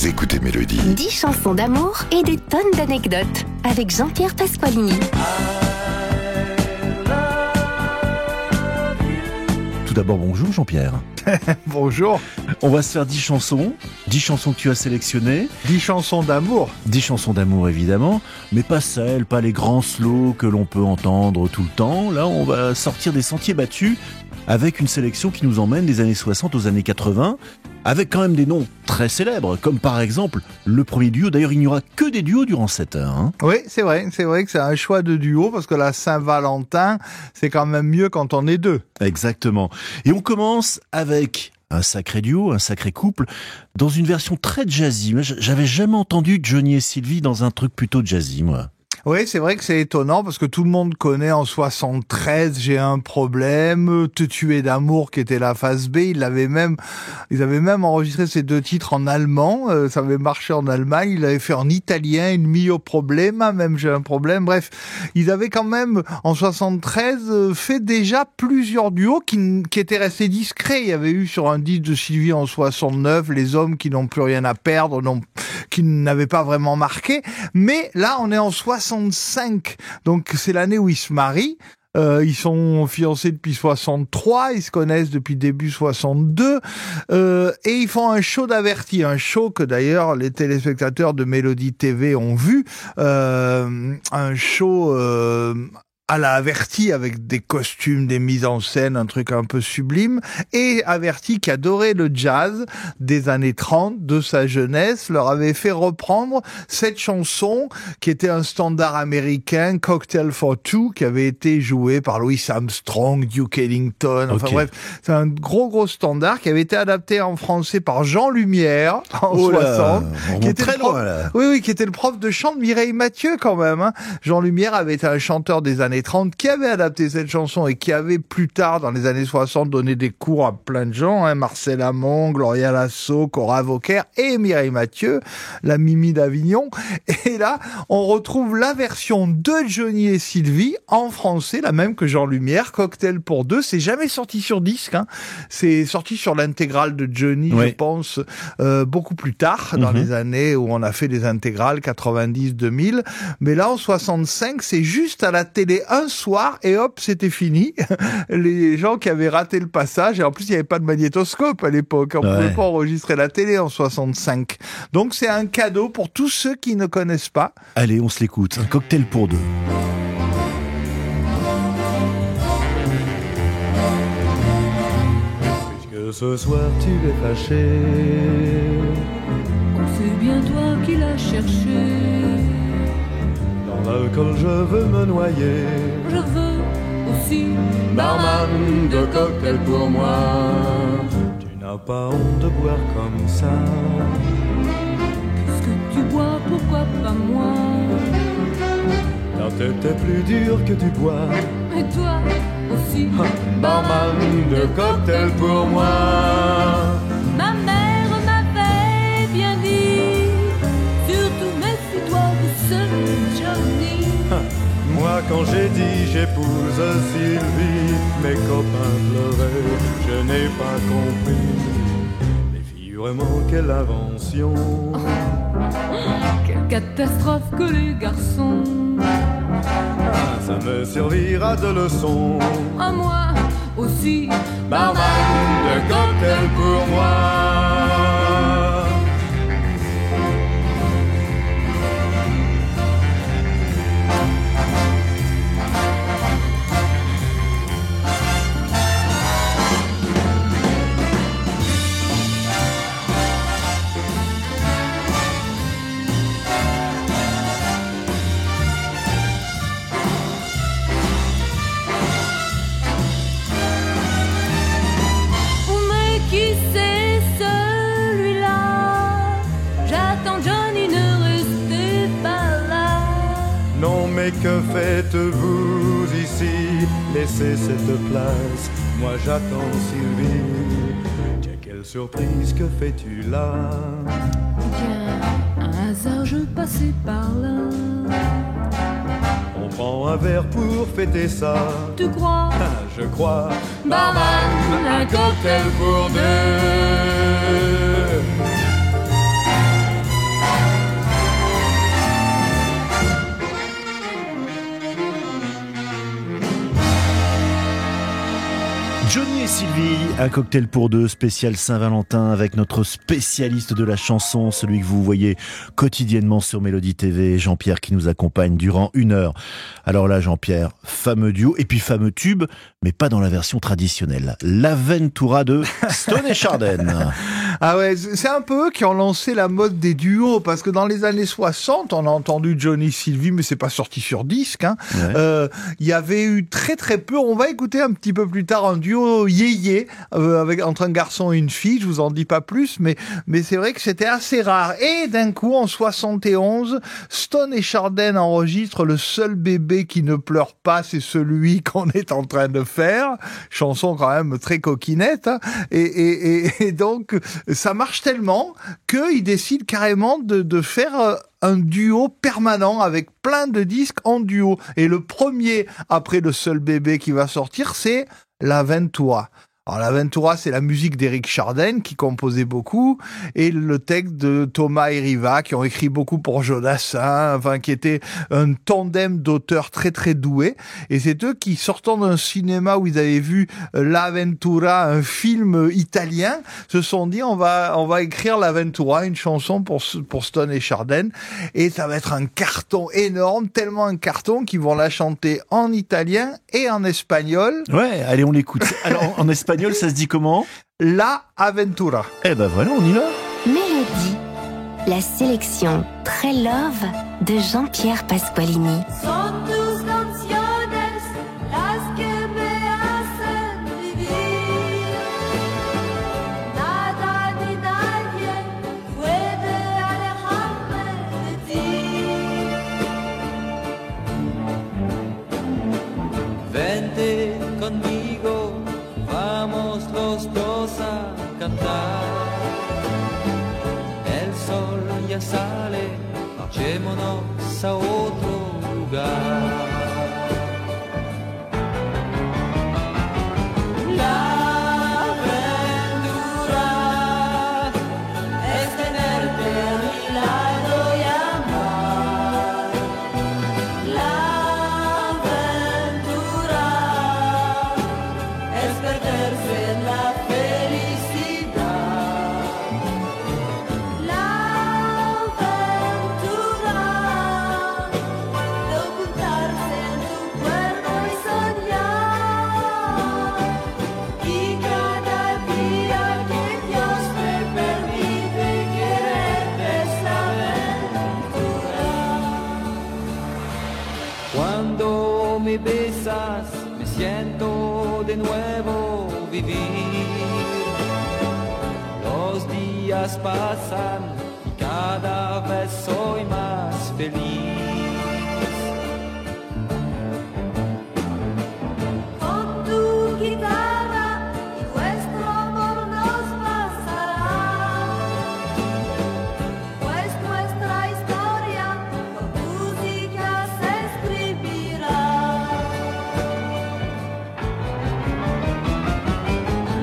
Vous écoutez Mélodie. 10 chansons d'amour et des tonnes d'anecdotes avec Jean-Pierre Pasqualini. Tout d'abord, bonjour Jean-Pierre. Bonjour. On va se faire 10 chansons que tu as sélectionnées. 10 chansons d'amour. 10 chansons d'amour évidemment, mais pas celles, pas les grands slows que l'on peut entendre tout le temps. Là, on va sortir des sentiers battus avec une sélection qui nous emmène des années 60 aux années 80, avec quand même des noms très célèbres, comme par exemple le premier duo. D'ailleurs, il n'y aura que des duos durant cette heure. Hein. Oui, c'est vrai que c'est un choix de duo, parce que la Saint-Valentin, c'est quand même mieux quand on est deux. Exactement. Et on commence avec un sacré duo, un sacré couple, dans une version très jazzy. J'avais jamais entendu Johnny et Sylvie dans un truc plutôt jazzy, moi. Oui, c'est vrai que c'est étonnant parce que tout le monde connaît en 73 J'ai un problème, Te tuer d'amour qui était la phase B. Ils avaient même enregistré ces deux titres en allemand. Ça avait marché en Allemagne. Ils l'avaient fait en italien, Il mio problema, même j'ai un problème. Bref, ils avaient quand même en 73 fait déjà plusieurs duos qui étaient restés discrets. Il y avait eu sur un disque de Sylvie en 69 Les hommes qui n'ont plus rien à perdre, qui n'avaient pas vraiment marqué. Mais là, on est en 65, donc c'est l'année où ils se marient. Ils sont fiancés depuis 63, ils se connaissent depuis début 62, et ils font un show d'averti, un show que d'ailleurs les téléspectateurs de Mélodie TV ont vu, un show à la Averti avec des costumes, des mises en scène, un truc un peu sublime. Et Averti, qui adorait le jazz des années 30, de sa jeunesse, leur avait fait reprendre cette chanson qui était un standard américain, Cocktail for Two, qui avait été joué par Louis Armstrong, Duke Ellington. Enfin bref, c'est un gros standard qui avait été adapté en français par Jean Lumière en 60. Qui était très loin, là. Oui, qui était le prof de chant de Mireille Mathieu quand même. Hein. Jean Lumière avait été un chanteur des années 30 qui avait adapté cette chanson et qui avait plus tard, dans les années 60, donné des cours à plein de gens, hein, Marcel Amont, Gloria Lasso, Cora Vauquer et Mireille Mathieu, la Mimi d'Avignon. Et là, on retrouve la version de Johnny et Sylvie en français, la même que Jean Lumière, Cocktail pour deux. C'est jamais sorti sur disque, hein. C'est sorti sur l'intégrale de Johnny, je pense, beaucoup plus tard, dans les années où on a fait des intégrales 90-2000. Mais là, en 65, c'est juste à la télé un soir et hop, c'était fini. Les gens qui avaient raté le passage, et en plus il n'y avait pas de magnétoscope à l'époque, on pouvait pas enregistrer la télé en 65. Donc c'est un cadeau pour tous ceux qui ne connaissent pas. Allez, on se l'écoute, un cocktail pour deux. Puisque ce soir tu es fâché, c'est bien toi qui l'as cherché. Dans l'alcool je veux me noyer. Je veux aussi barman de cocktail pour moi. Tu n'as pas honte de boire comme ça. Puisque tu bois, pourquoi pas moi? Ta tête est plus dure que du bois. Et toi aussi barman de cocktail pour moi. Ma mère m'avait bien dit, surtout méfie-toi de ce Johnny. Moi quand j'ai dit j'épouse Sylvie, mes copains pleuraient, je n'ai pas compris. Les filles vraiment quelle invention. Quelle catastrophe que les garçons. Ça me servira de leçon. À moi aussi barman de cocktail pour moi. Mais que faites-vous ici? Laissez cette place, moi j'attends Sylvie. Tiens, quelle surprise, que fais-tu là? Bien, un hasard, je passais par là. On prend un verre pour fêter ça. Tu crois? Je crois. Barman, un cocktail pour deux. Un cocktail pour deux, spécial Saint-Valentin, avec notre spécialiste de la chanson, celui que vous voyez quotidiennement sur Mélodie TV, Jean-Pierre, qui nous accompagne durant 1 heure. Alors là, Jean-Pierre, fameux duo, et puis fameux tube, mais pas dans la version traditionnelle. L'Aventura de Stone et Chardin. Ah ouais, c'est un peu eux qui ont lancé la mode des duos, parce que dans les années 60, on a entendu Johnny Sylvie, mais c'est pas sorti sur disque, hein. Ouais. Il y avait eu très très peu, on va écouter un petit peu plus tard un duo yéyé, entre un garçon et une fille, je vous en dis pas plus, mais c'est vrai que c'était assez rare. Et d'un coup, en 71, Stone et Chardin enregistrent Le seul bébé qui ne pleure pas, c'est celui qu'on est en train de faire. Chanson quand même très coquinette, hein. Et donc, ça marche tellement qu'ils décident carrément de faire un duo permanent avec plein de disques en duo. Et le premier, après Le seul bébé qui va sortir, c'est L'Aventura. Alors l'Aventura, c'est la musique d'Éric Chardin qui composait beaucoup, et le texte de Thomas et Riva qui ont écrit beaucoup pour Jodassin, enfin qui était un tandem d'auteurs très très doués. Et c'est eux qui, sortant d'un cinéma où ils avaient vu L'Aventura, un film italien, se sont dit on va écrire L'Aventura, une chanson pour Stone et Chardin, et ça va être un carton énorme, tellement un carton qu'ils vont la chanter en italien et en espagnol. Ouais, allez, on l'écoute. Alors, en espagnol, ça se dit comment? La Aventura. Eh ben voilà, on y va. Mélodie, la sélection Très Love de Jean-Pierre Pasqualini. Son tus canciones las que me hacen vivir. Nada ni nadie puede alejarme de ti. Vente conmigo, vamos los dos a cantar. El sol ya sale, marchémonos a otro lugar. La aventura es tenerte a mi lado y amar. La aventura es perderse en la felicidad. La aventura de ocultarse en tu cuerpo y soñar. Y cada día que Dios me permite quererte es la aventura. Cuando me besas, me siento de nuevo vivir. Los días pasan y cada vez soy más feliz. Con tu guitarra y nuestro amor nos pasará, pues nuestra historia con música se escribirá.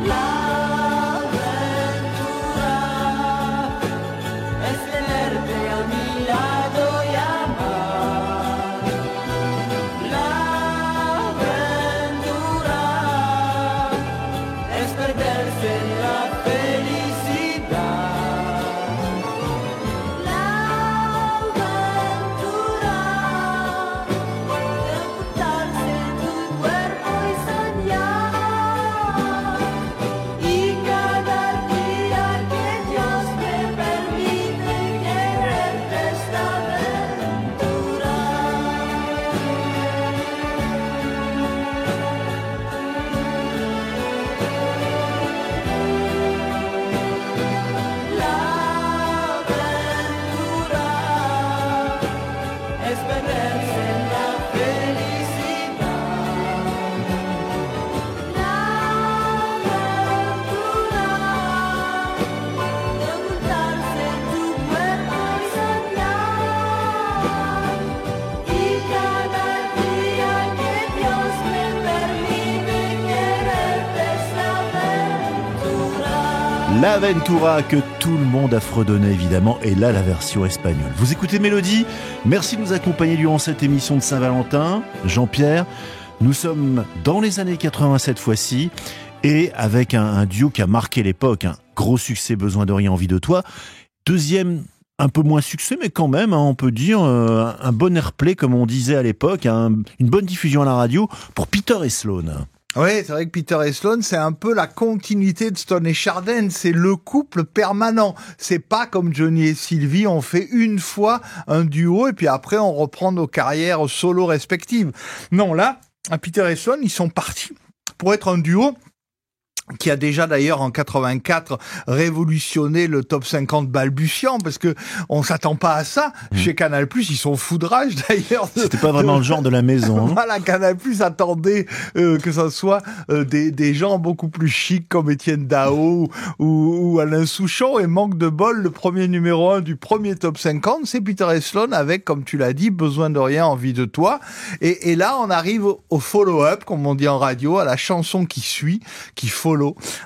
La aventura es tenerte a mi lado y amar. La aventura es perderse en la felicidad. La aventura de ocultarse en tu cuerpo y soñar. Y cada día que Dios me permite quererte es la aventura. La aventura es perderse en la felicidad. La aventura de ocultarse en tu cuerpo y soñar. Y cada día que Dios me permite quererte es la aventura. L'Aventura que tout le monde a fredonné évidemment, et là la version espagnole. Vous écoutez Mélodie, merci de nous accompagner durant cette émission de Saint-Valentin. Jean-Pierre, nous sommes dans les années 80 cette fois-ci, Et avec un duo qui a marqué l'époque, un gros succès, Besoin de rien, envie de toi. Deuxième, un peu moins succès, mais quand même, on peut dire un bon airplay, comme on disait à l'époque, une bonne diffusion à la radio pour Peter et Sloan. Oui, c'est vrai que Peter et Sloan, c'est un peu la continuité de Stone et Chardin. C'est le couple permanent. C'est pas comme Johnny et Sylvie, on fait une fois un duo et puis après on reprend nos carrières solo respectives. Non, là, Peter et Sloan, ils sont partis pour être un duo qui a déjà d'ailleurs en 84 révolutionné le top 50 balbutiant, parce que on s'attend pas à ça. Chez Canal+, ils sont fou de rage d'ailleurs. C'était pas vraiment le genre de la maison. Hein. Voilà, Canal+ attendait que ça soit des gens beaucoup plus chics comme Étienne Dao ou Alain Souchon, et manque de bol, le premier numéro 1 du premier top 50, c'est Peter et Sloan avec, comme tu l'as dit, Besoin de rien, envie de toi. Et là, on arrive au follow-up, comme on dit en radio, à la chanson qui suit, qui follow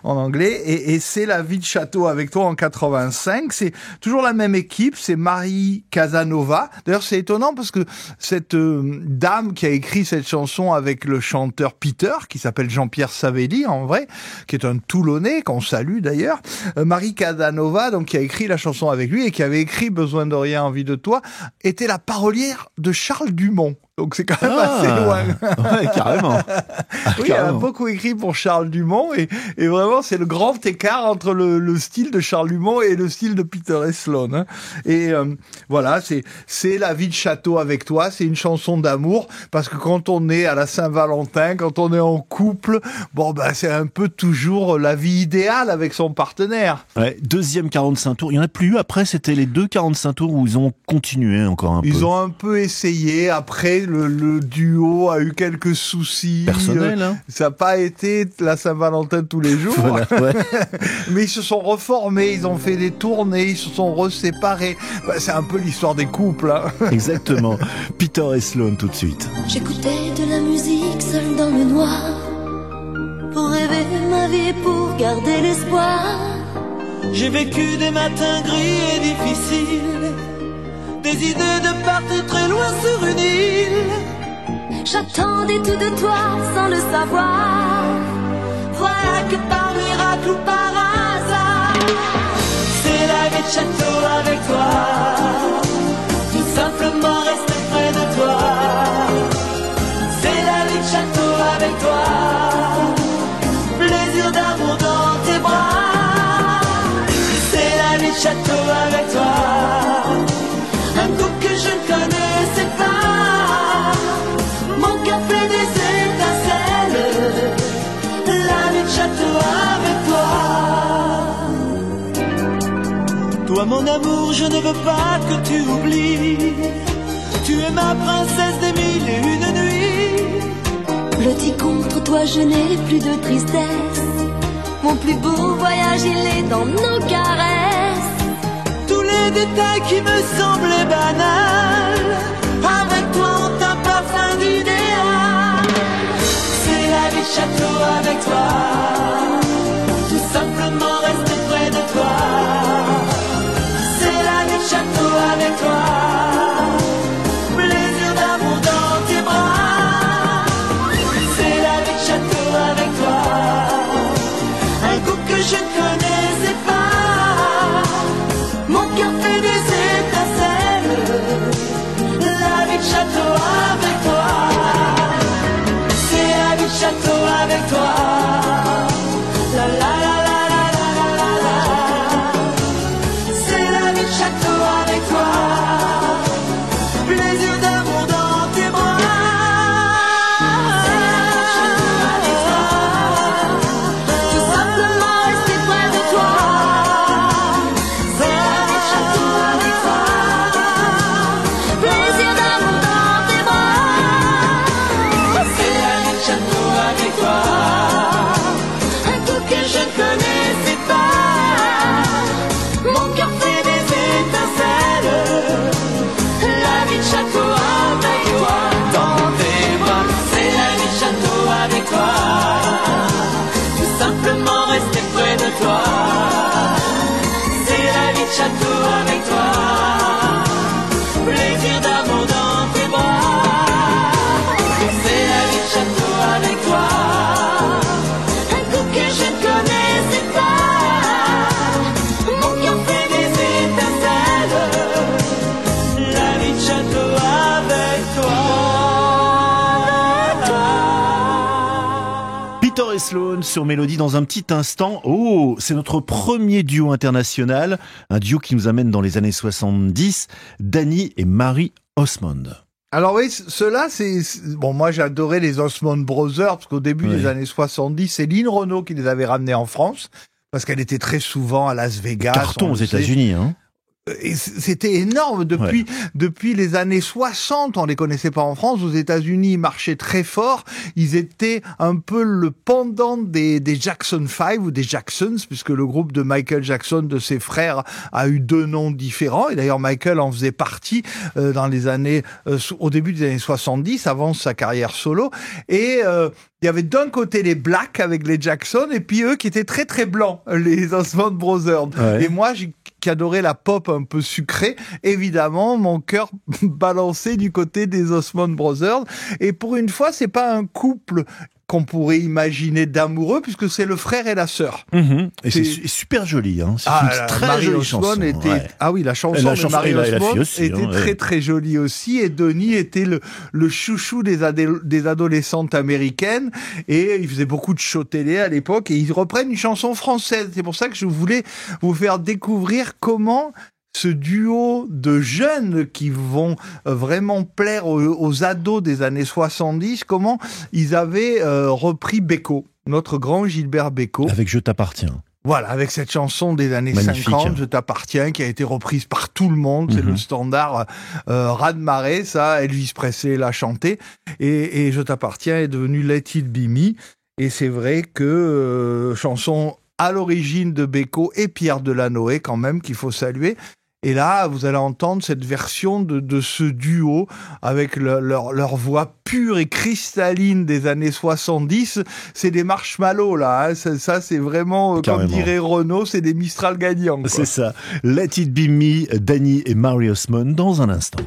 en anglais, et c'est La vie de château avec toi en 85. C'est toujours la même équipe, c'est Marie Casanova. D'ailleurs, c'est étonnant parce que cette dame qui a écrit cette chanson avec le chanteur Peter, qui s'appelle Jean-Pierre Savelli en vrai, qui est un Toulonnais, qu'on salue d'ailleurs, Marie Casanova, donc qui a écrit la chanson avec lui et qui avait écrit Besoin de rien, envie de toi, était la parolière de Charles Dumont. Donc c'est quand même assez loin. Ouais, carrément. Oui, elle a beaucoup écrit pour Charles Dumont et vraiment c'est le grand écart entre le style de Charles Dumont et le style de Peter et Sloan. Hein. Et voilà, c'est La vie de château avec toi, c'est une chanson d'amour parce que quand on est à la Saint-Valentin, quand on est en couple, bon ben c'est un peu toujours la vie idéale avec son partenaire. Ouais, deuxième 45 tours, il y en a plus eu après, c'était les deux 45 tours où ils ont continué encore un peu. Ils ont un peu essayé, après le duo a eu quelques soucis. Personnels, hein. Ça n'a pas été la Saint-Valentin tous les jours. Voilà, ouais. Mais ils se sont reformés, ils ont fait des tournées, ils se sont reséparés. Bah, c'est un peu l'histoire des couples. Hein. Exactement. Peter et Sloan tout de suite. J'écoutais de la musique seule dans le noir, pour rêver ma vie, pour garder l'espoir. J'ai vécu des matins gris et difficiles, des idées de partir très loin sur une île. J'attendais tout de toi sans le savoir. Voilà que par miracle ou par hasard, c'est la vie de château avec toi. Tout simplement rester près de toi. C'est la vie de château avec toi. Plaisir d'amour dans tes bras. C'est la vie de château avec toi. Un goût que je ne connaissais pas. Mon café des étincelles. La vie de château avec toi. Toi mon amour, je ne veux pas que tu oublies. Tu es ma princesse des mille et une nuits. Blotti contre toi, je n'ai plus de tristesse. Mon plus beau voyage, il est dans nos caresses. Tous les détails qui me semblaient banals, avec toi ont un parfum d'idéal. C'est la vie de château avec toi. Tout simplement rester près de toi. C'est la vie de château avec toi. Plaisir d'amour dans tes bras. C'est la vie de château avec toi. Un goût que je ne connaissais pas. Mon cœur fait des étincelles. La vie de château avec toi. C'est la vie de château avec toi. La la la la la la la la. C'est la vie de château avec toi. Plaisir d'amour dans tes bras. Tout simplement rester près de toi. C'est la vie de château avec Sloan sur Mélodie dans un petit instant. Oh, c'est notre premier duo international, un duo qui nous amène dans les années 70, Danny et Mary Osmond. Alors oui, ceux-là, bon, moi j'adorais les Osmond Brothers, parce qu'au début des années 70, c'est Lynn Renault qui les avait ramenés en France, parce qu'elle était très souvent à Las Vegas. Carton aux États-Unis, hein. Et c'était énorme depuis les années 60. On les connaissait pas en France. Aux États-Unis, ils marchaient très fort. Ils étaient un peu le pendant des Jackson 5 ou des Jacksons, puisque le groupe de Michael Jackson, de ses frères, a eu 2 noms différents. Et d'ailleurs, Michael en faisait partie dans les années, au début des années 70, avant sa carrière solo. Et il y avait d'un côté les Blacks avec les Jackson, et puis eux qui étaient très très blancs, les Osmond Brothers. Ouais. Et moi, qui adorait la pop un peu sucrée, évidemment, mon cœur balançait du côté des Osmond Brothers. Et pour une fois, c'est pas un couple qu'on pourrait imaginer d'amoureux, puisque c'est le frère et la sœur. Et c'est super joli, hein. C'est une très Marie jolie Osmond chanson. était, Ouais. ah oui, la chanson Et la de chanson- Marie et la fille Osmond aussi, était hein, très ouais. très jolie aussi, et Denis était le chouchou des adolescentes américaines, et il faisait beaucoup de shows télé à l'époque, et ils reprennent une chanson française. C'est pour ça que je voulais vous faire découvrir comment ce duo de jeunes qui vont vraiment plaire aux ados des années 70, comment ils avaient repris Beko, notre grand Gilbert Bécaud. Avec Je t'appartiens. Voilà, avec cette chanson des années Magnifique. 50, Je t'appartiens, qui a été reprise par tout le monde. C'est le standard raz-de-marée, ça. Elvis Presley l'a chanté. Et Je t'appartiens est devenu Let It Be Me. Et c'est vrai que chanson à l'origine de Beko et Pierre Delanoë, quand même, qu'il faut saluer. Et là, vous allez entendre cette version de ce duo avec leur voix pure et cristalline des années 70. C'est des marshmallows, là. Hein. Ça, c'est vraiment, comme Carrément. dirait Renaud, c'est des Mistral gagnants. Quoi. C'est ça. Let It Be Me, Danny et Mary Osmond dans un instant.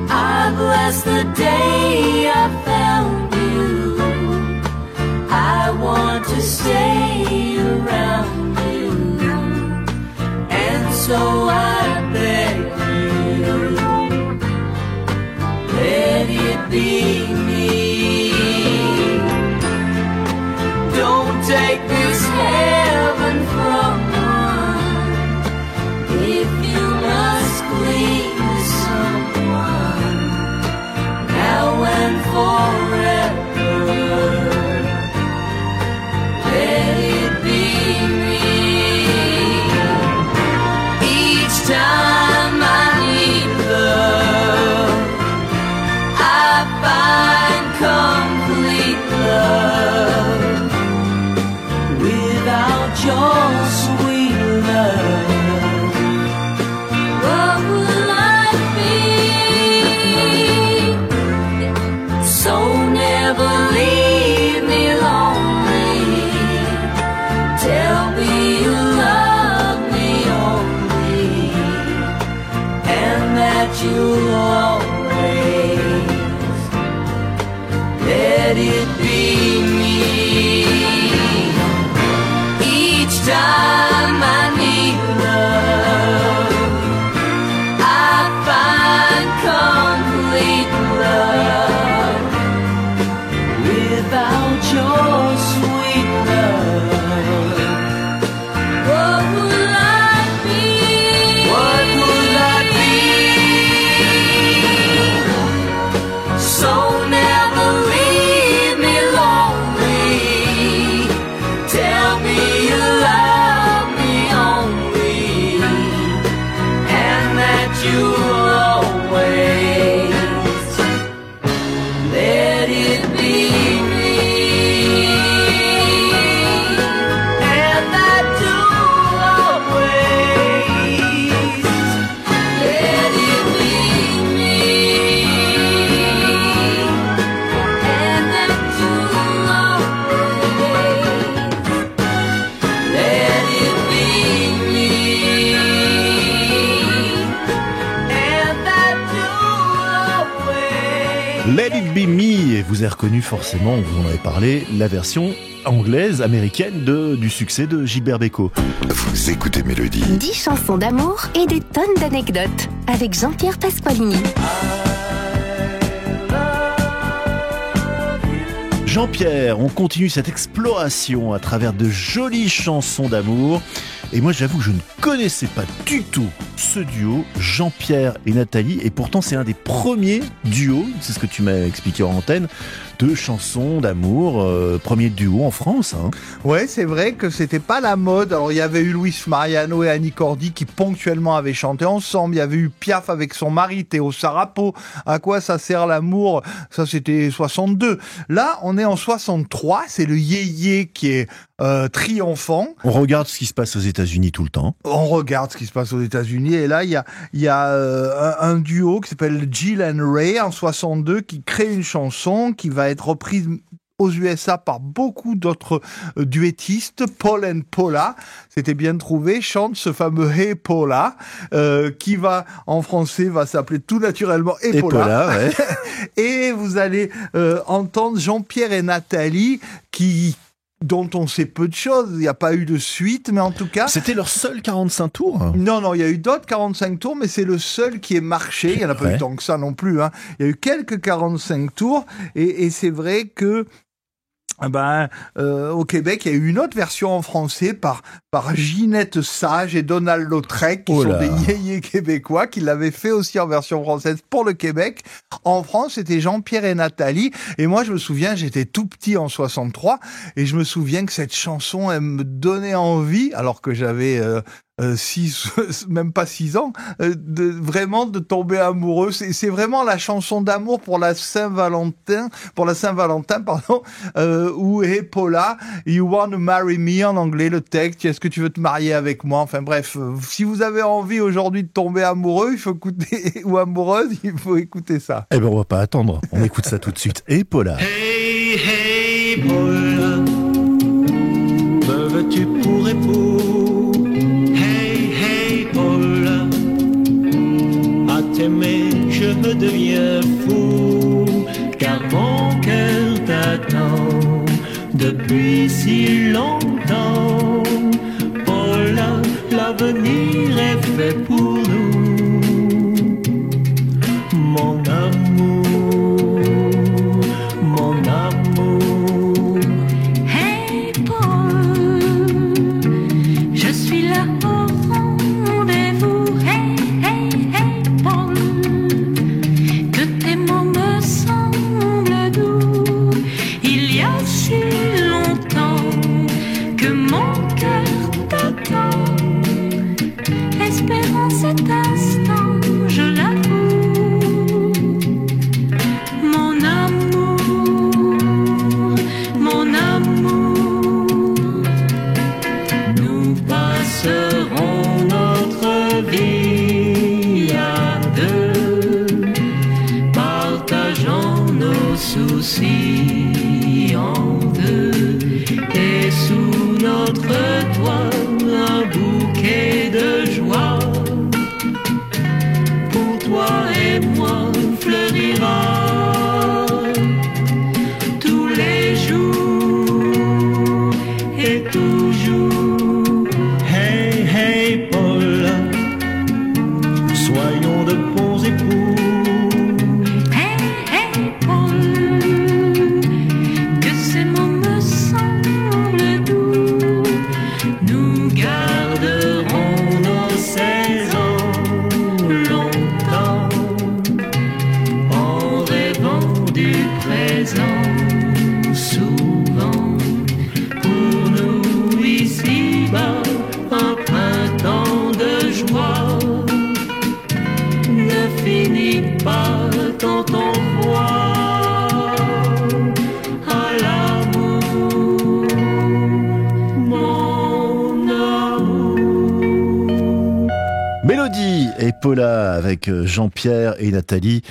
I bless the day I found you. I want to stay around you, and so I beg you, let it be me. Don't take this heaven from one. If you must cling to someone, now and forever, let it be me. Each time avez reconnu forcément, on vous en avait parlé, la version anglaise, américaine du succès de Gilbert Bécaud. Vous écoutez Mélodie. 10 chansons d'amour et des tonnes d'anecdotes avec Jean-Pierre Pasqualini. Jean-Pierre, on continue cette exploration à travers de jolies chansons d'amour. Et moi, j'avoue que je ne connaissais pas du tout ce duo, Jean-Pierre et Nathalie. Et pourtant, c'est un des premiers duos, c'est ce que tu m'as expliqué en antenne, de chansons d'amour, premier duo en France. Hein. Ouais, c'est vrai que c'était pas la mode. Alors, il y avait eu Luis Mariano et Annie Cordy qui ponctuellement avaient chanté ensemble. Il y avait eu Piaf avec son mari, Théo Sarapo. À quoi ça sert l'amour? Ça, c'était 62. Là, on est en 63. C'est le yéyé qui est triomphant. On regarde ce qui se passe aux États-Unis tout le temps. On regarde ce qui se passe aux États-Unis et là il y a un duo qui s'appelle Jill and Ray en 62 qui crée une chanson qui va être reprise aux USA par beaucoup d'autres duettistes. Paul and Paula, c'était bien trouvé, chante ce fameux Hey Paula, qui va, en français, va s'appeler tout naturellement Hey Paula. Ouais. Et vous allez entendre Jean-Pierre et Nathalie dont on sait peu de choses, il n'y a pas eu de suite, mais en tout cas... C'était leur seul 45 tours? Non, il y a eu d'autres 45 tours, mais c'est le seul qui est marché, il n'y en a pas eu tant que ça non plus, hein. Il y a eu quelques 45 tours, et c'est vrai que au Québec, il y a eu une autre version en français par Ginette Sage et Donald Lautrec, qui sont des yéyés québécois, qui l'avaient fait aussi en version française pour le Québec. En France, c'était Jean-Pierre et Nathalie. Et moi, je me souviens, j'étais tout petit en 63, et je me souviens que cette chanson, elle me donnait envie, alors que j'avais... même pas 6 ans, vraiment de tomber amoureux. C'est vraiment la chanson d'amour pour la Saint-Valentin, où Hey Paula, you want to marry me en anglais, le texte, est-ce que tu veux te marier avec moi? Enfin bref, si vous avez envie aujourd'hui de tomber amoureux, il faut écouter, ou amoureuse, il faut écouter ça. Eh ben on va pas attendre, on écoute ça tout de suite. Hey Paula. Hey, hey, Paula, me veux-tu pour époux? Hey, hey, Paula, à t'aimer je me deviens fou, car mon cœur t'attend depuis si longtemps. Paula, l'avenir est fait pour nous, mon amour, mon amour. Hey Paul, je suis là au rendez-vous. Hey, hey, hey Paul, que tes mots me semblent doux. Il y a si longtemps que mon cœur t'attend, espérant cet instant, je l'avoue. Mon amour, mon amour, nous passerons notre vie à deux, partageant nos soucis en deux, et sous notre toit un bouquet de joie pour toi et moi fleurira tous les jours et toujours. Hey, hey, Paula, soyons de bons époux. Hey, hey Paul, que ces mots me semblent doux. Nous garderons nos 16 ans longtemps, en rêvant du présent souvent. Pour nous ici-bas, un printemps de joie ne finit pas quand on croit à l'amour, mon amour. Mélodie et Paula avec Jean-Pierre et Nathalie.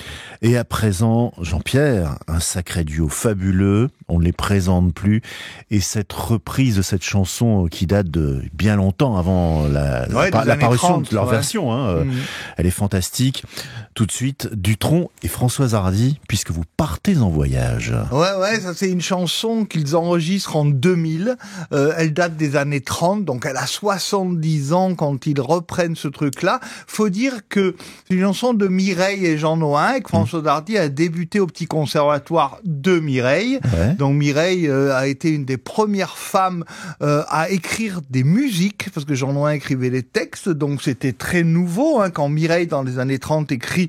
Et à présent, Jean-Pierre, un sacré duo fabuleux, on ne les présente plus. Et cette reprise de cette chanson qui date de bien longtemps avant l'apparition de leur version, hein, elle est fantastique. Tout de suite, Dutronc et Françoise Hardy, puisque vous partez en voyage. Ouais, ça c'est une chanson qu'ils enregistrent en 2000. Elle date des années 30, donc elle a 70 ans quand ils reprennent ce truc-là. Faut dire que c'est une chanson de Mireille et Jean Nohain, et que Françoise Hardy a débuté au petit conservatoire de Mireille. Ouais. Donc Mireille a été une des premières femmes à écrire des musiques, parce que Jean Nohain écrivait les textes, donc c'était très nouveau quand Mireille, dans les années 30, écrit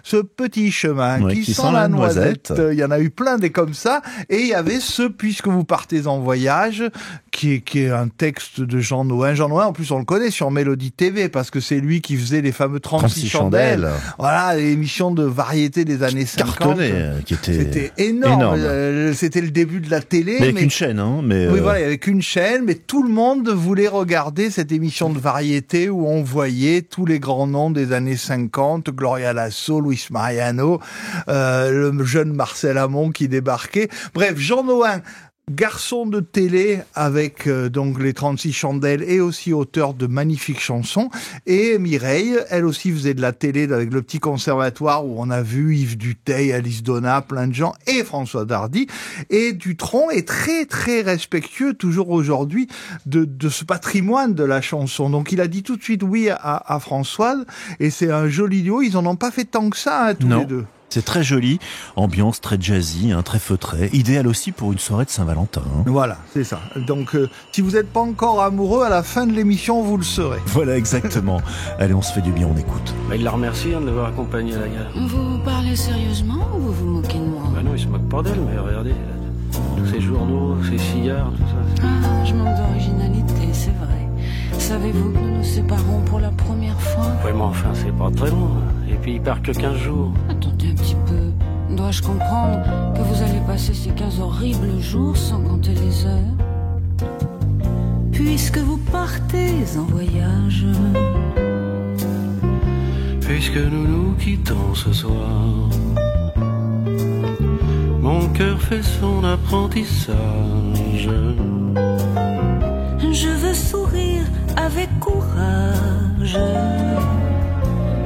ce petit chemin qui sent la noisette. Il y en a eu plein des comme ça, et il y avait ce Puisque vous partez en voyage, qui est un texte de Jean Nohain. Jean Nohain, en plus, on le connaît sur Mélodie TV, parce que c'est lui qui faisait les fameux 36 chandelles. Voilà, l'émission de variété des années 50. Cartonné, C'était énorme. C'était le début de la télé. Mais avec une chaîne, Oui, voilà, avec une chaîne, mais tout le monde voulait regarder cette émission de variété où on voyait tous les grands noms des années 50, Gloria Lasso, Luis Mariano, le jeune Marcel Amont qui débarquait. Bref, Jean Nohain, garçon de télé avec donc les 36 chandelles et aussi auteur de magnifiques chansons, et Mireille, elle aussi faisait de la télé avec le petit conservatoire où on a vu Yves Duteil, Alice Donna, plein de gens, et Françoise Hardy. Et Dutronc est très très respectueux toujours aujourd'hui de ce patrimoine de la chanson, donc il a dit tout de suite oui à Françoise, et c'est un joli duo. Ils en ont pas fait tant que ça tous les deux. C'est très joli, ambiance très jazzy, très feutré, idéal aussi pour une soirée de Saint-Valentin. Voilà, c'est ça. Donc, si vous n'êtes pas encore amoureux, à la fin de l'émission, vous le serez. Voilà, exactement. Allez, on se fait du bien, on écoute. Il la remercie de l'avoir accompagné à la gare. Vous parlez sérieusement ou vous vous moquez de moi? Bah non, il se moque pas d'elle, mais regardez, tous ces journaux, ces cigares, tout ça. Ah, je manque d'originalité, c'est vrai. Savez-vous que nous nous séparons pour la première fois? Oui, mais enfin, c'est pas très long. Et puis, il part que 15 jours. Attendez un petit peu. Dois-je comprendre que vous allez passer ces 15 horribles jours sans compter les heures? Puisque vous partez en voyage. Puisque nous nous quittons ce soir, mon cœur fait son apprentissage. Je veux sourire avec courage.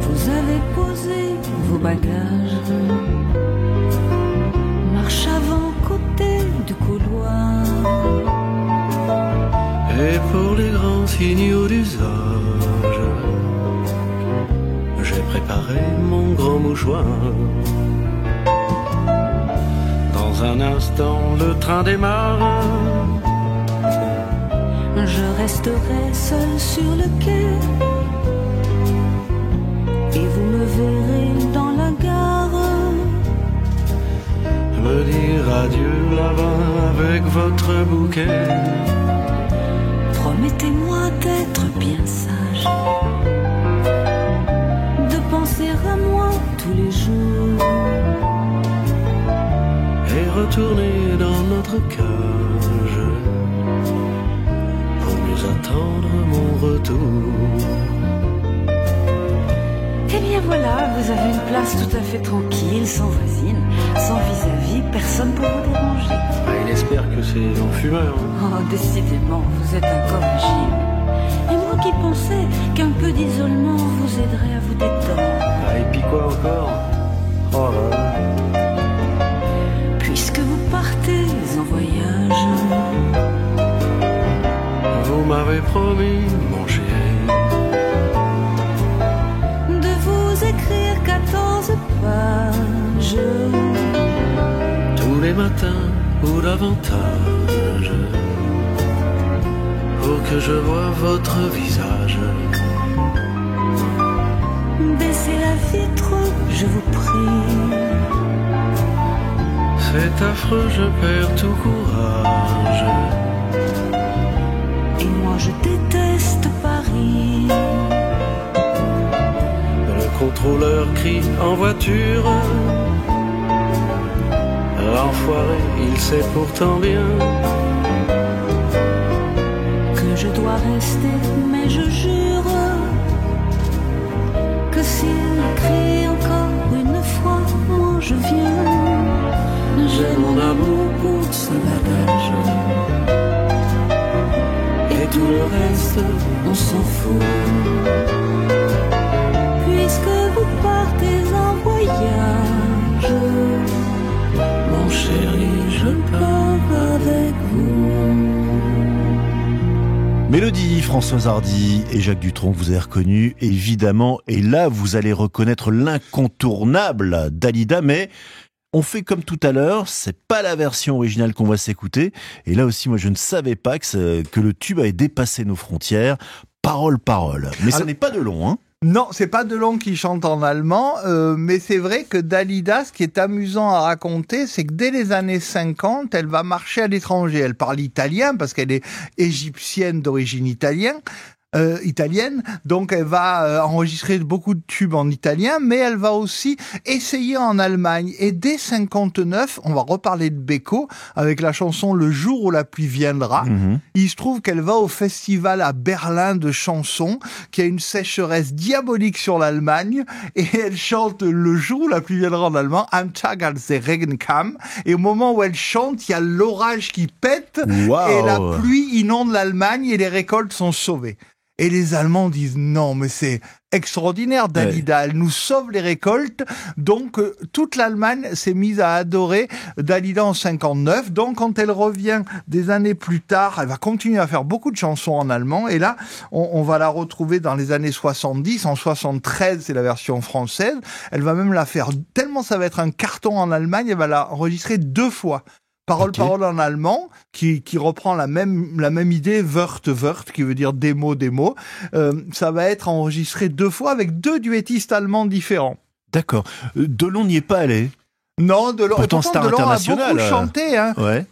Vous avez posé vos bagages. Marche avant côté du couloir. Et pour les grands signaux d'usage, j'ai préparé mon grand mouchoir. Dans un instant, le train démarre. Je resterai seul sur le quai. Et vous me verrez dans la gare. Me dire adieu là-bas avec votre bouquet. Promettez-moi d'être bien sage, de penser à moi tous les jours, et retourner dans notre cage pour mieux attendre mon retour. Eh bien voilà, vous avez une place tout à fait tranquille, sans voisine, sans vis-à-vis, personne pour vous déranger. Ah, il espère que c'est en fumeur. Oh, décidément, vous êtes incorrigible. Et moi qui pensais qu'un peu d'isolement vous aiderait à vous détendre. Ah, et puis quoi encore? Oh là là. Puisque vous partez en voyage, vous m'avez promis, mon chéri, de vous écrire 14 pages tous les matins ou davantage, pour que je voie votre visage. Baissez la vitre, je vous prie. C'est affreux, je perds tout courage. Et moi je déteste Paris. Le contrôleur crie en voiture. L'enfoiré, il sait pourtant bien que je dois rester, mais je jure que s'il crie encore une fois, moi je viens. J'ai mon amour pour ce bagage. Et tout le reste, on s'en fout. Puisque vous partez voyage. Mon chéri, je pars avec vous. Mélodie, Françoise Hardy et Jacques Dutronc, vous avez reconnu, évidemment. Et là, vous allez reconnaître l'incontournable Dalida, mais on fait comme tout à l'heure, c'est pas la version originale qu'on va s'écouter. Et là aussi, moi, je ne savais pas que le tube avait dépassé nos frontières. Parole. Mais ça n'est pas de long, hein. Non, c'est pas Delon qui chante en allemand, mais c'est vrai que Dalida, ce qui est amusant à raconter, c'est que dès les années 50, elle va marcher à l'étranger. Elle parle italien parce qu'elle est égyptienne d'origine italienne, donc elle va enregistrer beaucoup de tubes en italien, mais elle va aussi essayer en Allemagne. Et dès 59, on va reparler de Beko avec la chanson Le jour où la pluie viendra. Il se trouve qu'elle va au festival à Berlin de chansons, qui a une sécheresse diabolique sur l'Allemagne, et elle chante Le jour où la pluie viendra en allemand, Am Tag als der Regen kam. Et au moment où elle chante, il y a l'orage qui pète, Wow. et la pluie inonde l'Allemagne et les récoltes sont sauvées. Et les Allemands disent non, mais c'est extraordinaire, Dalida, elle nous sauve les récoltes. Donc toute l'Allemagne s'est mise à adorer Dalida en 59. Donc quand elle revient des années plus tard, elle va continuer à faire beaucoup de chansons en allemand. Et là, on va la retrouver dans les années 70. En 73, c'est la version française. Elle va même la faire, tellement ça va être un carton en Allemagne, elle va la enregistrer 2 fois. Parole en allemand, qui reprend la même idée, Wört, qui veut dire des mots. Ça va être enregistré 2 fois avec 2 duettistes allemands différents. D'accord. Delon n'y est pas allé. Non, Delon, pourtant star Delon a international. beaucoup chanté, hein. Ouais.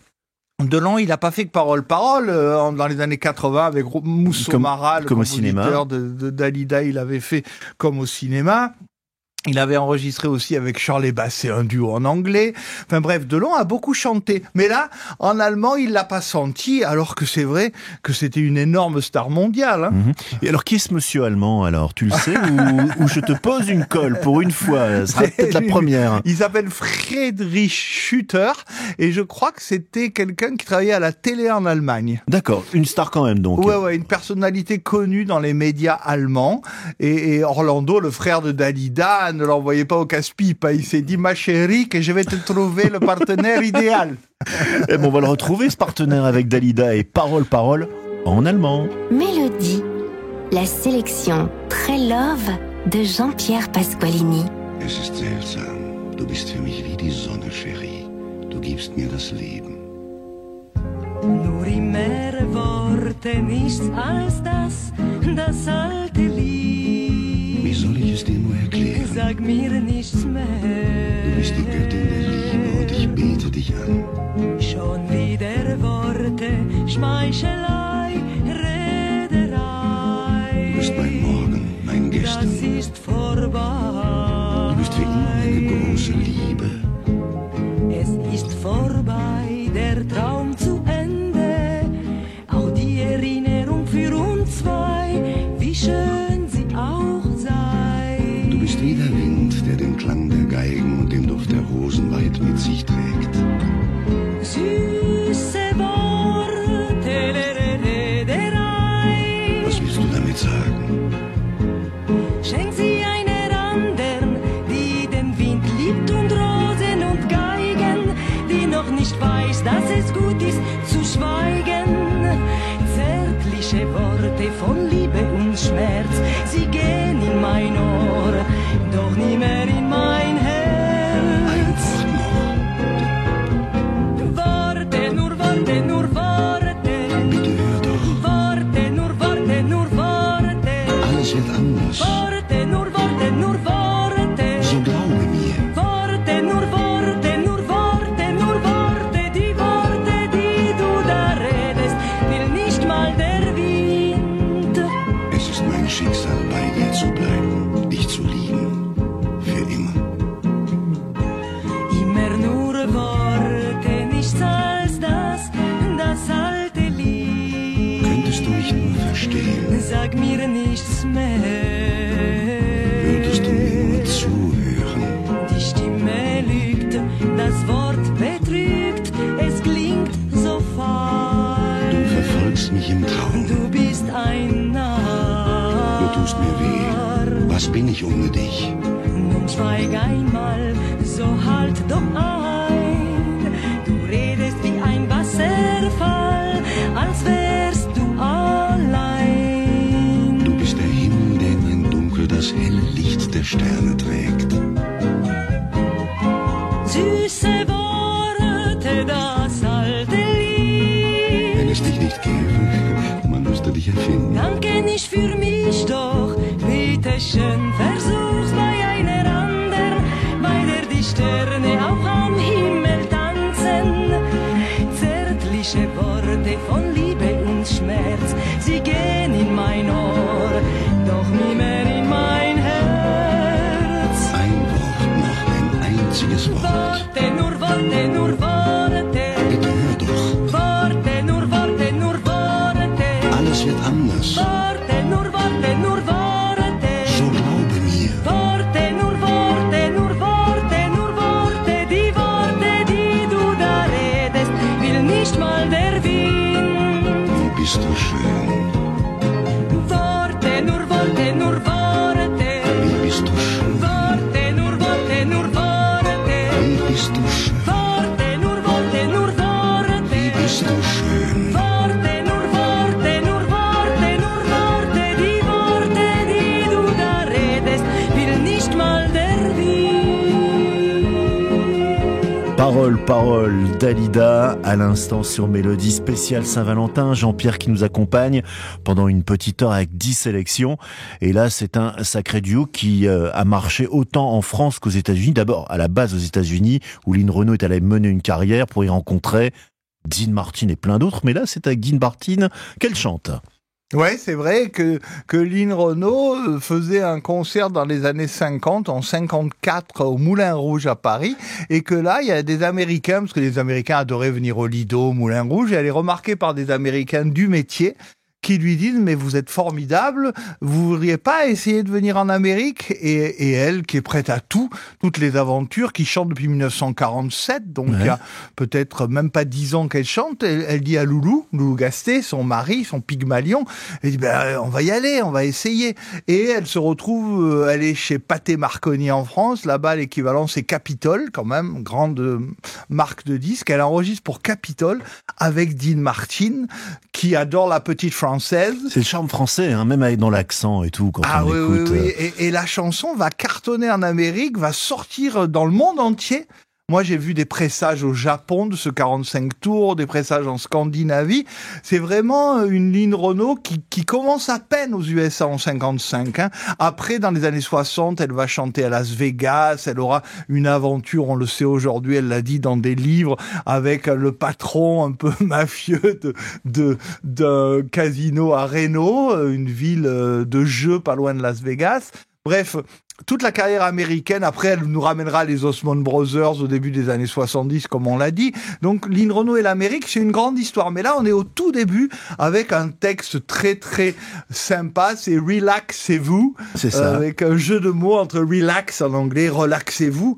Delon, il n'a pas fait que parole dans les années 80 avec Mousso Mara, le comme au compositeur de Dalida, il avait fait comme au cinéma. Il avait enregistré aussi avec Charles Basset un duo en anglais. Enfin bref, Delon a beaucoup chanté. Mais là, en allemand, il l'a pas senti, alors que c'est vrai que c'était une énorme star mondiale. Hein. Et alors, qui est ce monsieur allemand, alors? Tu le sais, ou je te pose une colle pour une fois? Ce sera peut-être la première. Il s'appelle Friedrich Schütter, et je crois que c'était quelqu'un qui travaillait à la télé en Allemagne. D'accord, une star quand même, donc. Ouais, une personnalité connue dans les médias allemands. Et Orlando, le frère de Dalida, ne l'envoyait pas au casse-pipe. Il s'est dit, ma chérie, que je vais te trouver le partenaire idéal. Et bon, on va le retrouver, ce partenaire, avec Dalida et Parole en allemand. Mélodie, la sélection Très Love de Jean-Pierre Pasqualini. Es ist seltsam. Du bist für mich wie die Sonne, Chérie. Du gibst mir das Leben. Nur in mehr Worten nichts als das alte Lied. Wie soll ich es dir nur erklären? Sag mir nichts mehr. Du bist die Göttin der Liebe und ich bete dich an. Schon wieder Worte, Schmeichelei, Rederei. Du bist mein Morgen, mein Gestern. Das ist vorbei. Du bist für immer meine große Liebe. Es ist vorbei, der Traum zu Ende. Auch die Erinnerung für uns zwei, wie schön sie auch sei. Du bist wie der Wind, der den Klang der Geigen und den Duft der Rosen weit mit sich trägt. Süße Worte, Rederei. Was willst du damit sagen? Schenk sie einer anderen, die den Wind liebt und Rosen und Geigen, die noch nicht weiß, dass es gut ist zu schweigen. Zärtliche Worte von Liebe und Schmerz, sie gehen in mein Ohr, doch nie mehr in mein Herz. Ein Wort noch. Worte, nur Worte, nur Worte. Bitte hör doch. Worte, nur Worte, nur Worte. Alles wird anders. Worte, nur Worte, nur Worte. So glaube mir. Worte, nur Worte, nur Worte, nur Worte. Die Worte, die du da redest, will nicht mal der Wind. Es ist mein Schicksal, bei dir zu bleiben, dich zu lieben. Für immer. Immer nur Worte, nichts als das alte Lied. Könntest du mich nur verstehen? Sag mir nichts mehr. Würdest du mir nur zuhören? Die Stimme lügt, das Wort betrügt, es klingt so falsch. Du verfolgst mich im Traum. Du bist ein Narr. Du tust mir weh. Was bin ich ohne dich? Nun schweig einmal, so halt doch ein. Du redest wie ein Wasserfall, als wärst du allein. Du bist der Himmel, der in ein Dunkel das helle Licht der Sterne trägt. Süße Worte, das alte Lied. Wenn es dich nicht gäbe, man müsste dich erfinden. Danke nicht für mich, doch bitte schön, versuch's bei einer anderen, bei der die Sterne auch am Himmel tanzen. Zärtliche Worte von Liebe und Schmerz, sie gehen in mein Ohr, doch nie mehr in mein Herz. Ein Wort noch, ein einziges Wort. Worte, nur Worte, nur Worte. Bitte hör doch, Worte, nur Worte, nur Worte. alles wird anders. Worte, nur Worte, nur Worte. So glaube mir. Worte, nur Worte, nur Worte, nur Worte. Die Worte, die du da redest, will nicht mal der Wind. Wie bist du schön, Worte, nur Worte, nur Worte. wie bist du schön, Worte, nur Worte, nur Worte. wie bist du schön, Worte, nur Worte, nur Worte. wie bist du schön. Worte, nur Worte, nur Worte, nur Worte. Die Worte, die du da redest, will nicht mal der Wind. Parole, parole, Dalida, à l'instant sur Mélodie spéciale Saint-Valentin. Jean-Pierre qui nous accompagne pendant une petite heure avec 10 sélections. Et là, c'est un sacré duo qui a marché autant en France qu'aux États-Unis. D'abord, à la base aux États-Unis, où Lynn Renaud est allée mener une carrière pour y rencontrer Dean Martin et plein d'autres. Mais là, c'est avec Dean Martin qu'elle chante. Ouais, c'est vrai que Lynn Renaud faisait un concert dans les années 50, en 54, au Moulin Rouge à Paris, et que là, il y a des Américains, parce que les Américains adoraient venir au Lido, au Moulin Rouge, et elle est remarquée par des Américains du métier, qui lui disent, mais vous êtes formidable, vous voudriez pas essayer de venir en Amérique? Et elle, qui est prête à tout, toutes les aventures, qui chante depuis 1947, donc il y a peut-être même pas 10 ans qu'elle chante, elle dit à Loulou Gasté, son mari, son Pygmalion, elle dit, on va y aller, on va essayer. Et elle se retrouve, elle est chez Pathé Marconi en France, là-bas l'équivalent c'est Capitol, quand même, grande marque de disques, elle enregistre pour Capitol avec Dean Martin, qui adore la petite française. C'est le charme français, hein, même avec dans l'accent et tout, quand on écoute. Oui. Et la chanson va cartonner en Amérique, va sortir dans le monde entier. Moi, j'ai vu des pressages au Japon de ce 45 tours, des pressages en Scandinavie. C'est vraiment une Lynn Renaud qui commence à peine aux USA en 55. Hein. Après, dans les années 60, elle va chanter à Las Vegas. Elle aura une aventure, on le sait aujourd'hui, elle l'a dit dans des livres, avec le patron un peu mafieux d'un casino à Reno, une ville de jeu pas loin de Las Vegas. Bref, toute la carrière américaine, après elle nous ramènera les Osmond Brothers au début des années 70, comme on l'a dit. Donc Lynn Renaud et l'Amérique, c'est une grande histoire. Mais là, on est au tout début avec un texte très très sympa, c'est Relaxez-vous. C'est ça. Avec un jeu de mots entre relax en anglais, relaxez-vous.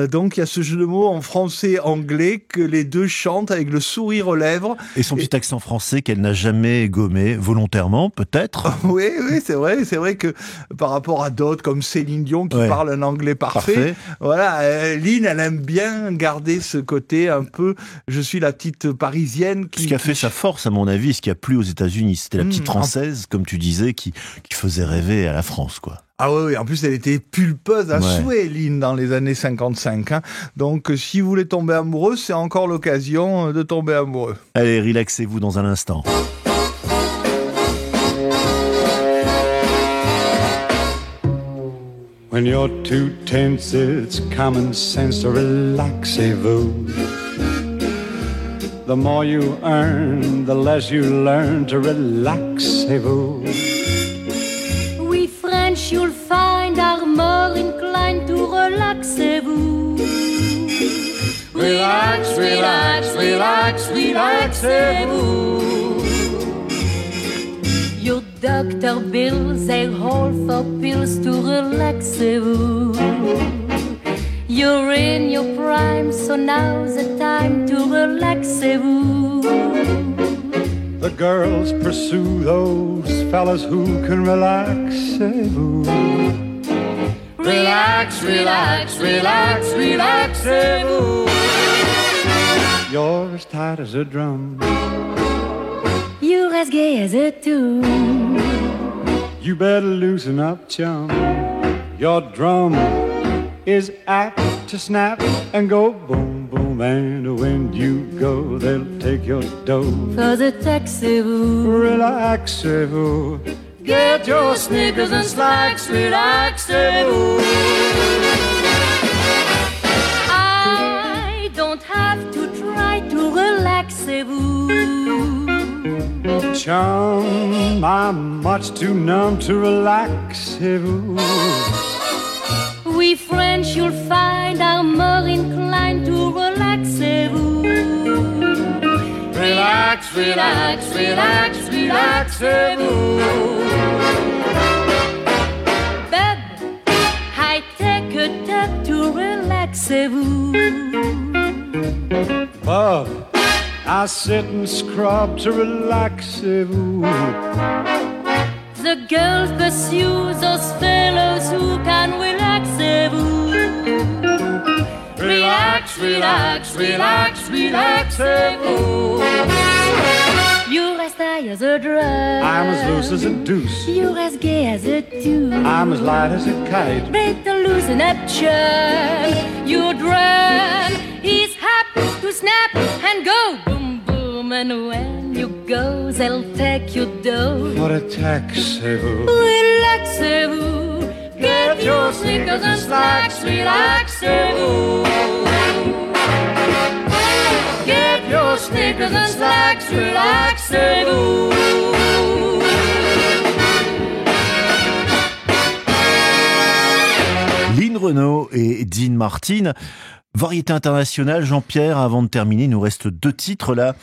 Donc il y a ce jeu de mots en français-anglais que les deux chantent avec le sourire aux lèvres. Et son petit accent français qu'elle n'a jamais gommé, volontairement peut-être. Oui, c'est vrai que par rapport à d'autres comme Céline Dion qui parle un anglais parfait. Voilà, Lynn, elle aime bien garder ce côté un peu, je suis la petite parisienne qui... Ce qui a fait sa force, à mon avis, ce qui a plu aux États-Unis, c'était la petite française, comme tu disais, qui faisait rêver à la France, quoi. Ah oui, en plus elle était pulpeuse à souhait, Lynn, dans les années 55. Hein. Donc si vous voulez tomber amoureux, c'est encore l'occasion de tomber amoureux. Allez, relaxez-vous dans un instant. When you're too tense, it's common sense to relaxez-vous. The more you earn, the less you learn to relaxez-vous. We French, you'll find, are more inclined to relaxez-vous. Relax, relax, relax, relaxez-vous. Your doctor bills, they're all for pills to relaxez-vous. You're in your prime, so now's the time to relaxez-vous. The girls pursue those fellas who can relaxez-vous. Relax, relax, relax, relaxez-vous. You're as tight as a drum. You're as gay as a tune. You better loosen up, chum. Your drum is apt to snap and go boom, boom. And when you go, they'll take your dough. For the taxez-vous. Relaxez-vous. Get your Snickers and slacks. Relaxez-vous. I don't have to try to relaxez-vous. Chum, I'm much too numb to relaxez-vous. We French, you'll find, are more inclined to relaxez-vous. Relax, relax, relax, relaxez-vous. Babe, I take a tap to relaxez-vous. Bub, I sit and scrub to relaxez-vous. The girls pursue those fellows who can relaxez-vous. Relax, relax, relax, relaxez-vous. You're as tight as a drum. I'm as loose as a deuce. You're as gay as a tune. I'm as light as a kite. Better loosen up, chum. Your drum is happy to snap and go boom, boom. And when you go, they'll take your dough. What a taxez-vous. Relaxez-vous. Get your Snickers and slacks. Relaxez-vous. Get your Snickers and slacks. Relaxez-vous. Lynn Renaud et Dean Martin. Variété internationale, Jean-Pierre, avant de terminer, il nous reste 2 titres là,